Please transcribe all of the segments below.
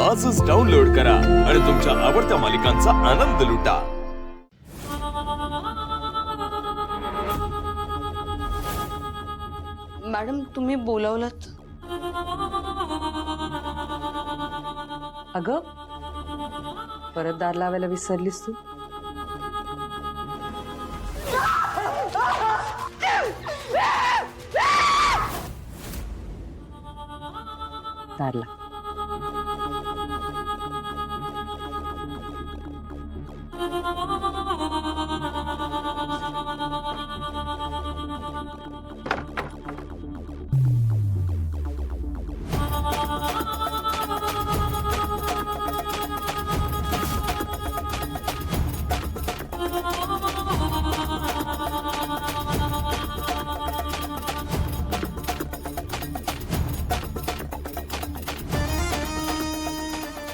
आजच डाउनलोड करा आणि तुमच्या आवडत्या मालिकांचा आनंद लुटा। मॅडम तुम्ही बोलावलात? अगं परत दार लावायला विसरलीस तू? दारला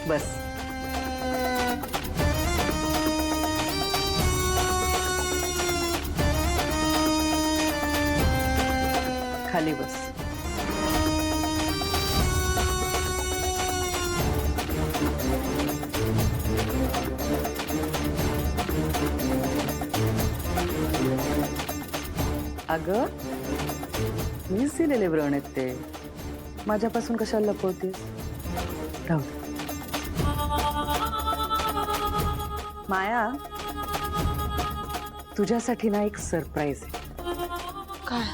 बस। खाली बस। अगं मीच दिलेले व्रण आहेत ते, माझ्यापासून कशाला लपवतेस? राहू दे। माया तुझ्यासाठी ना एक सरप्राईज आहे। काय?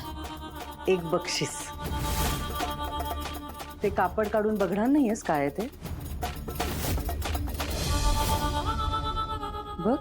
एक बक्षीस। ते कापड काढून बघणार नाहीयेस काय आहे ते? बघ।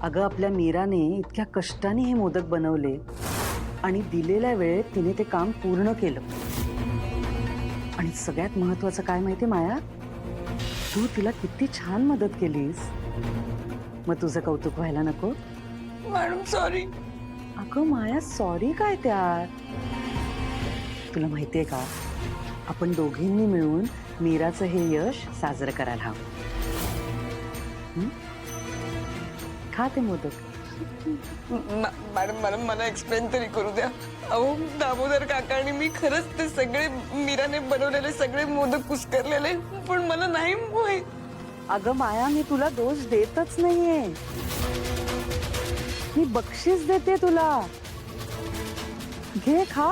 अगं आपल्या मीराने इतक्या कष्टाने हे मोदक बनवले आणि दिलेल्या वेळेत तिने ते काम पूर्ण केलं। आणि सगळ्यात महत्त्वाचं काय माहिती माया, तू तिला किती छान मदत केलीस। मग तुझं कौतुक व्हायला नको? Madam sorry. अगं माया सॉरी काय त्यात? तुला माहितीये का, आपण दोघींनी मिळून मीराचं हे यश साजरं करायला हवं। खा ते मोदक। मॅडम मला एक्सप्लेन तरी करू द्या। अहो दामोदर काकांनी मी खरंच ते सगळे मीराने बनवलेले सगळे मोदक कुस्करलेले, पण मला नाही माहित। अगं माया मी तुला दोष देतच नाहीये, मी बक्षीस देते तुला। घे खा।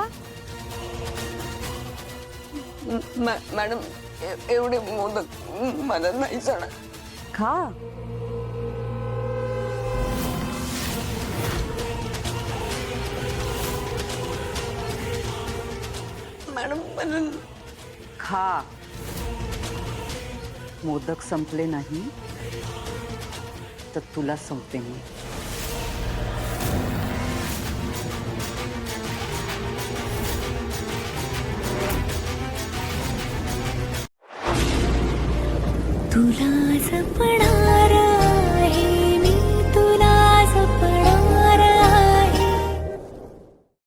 मॅडम एवढे मोदक मला नाही जाणार। खा। मॅडम मला खा। मोदक संपले नाही तर तुला संपते मी। तुला जपणार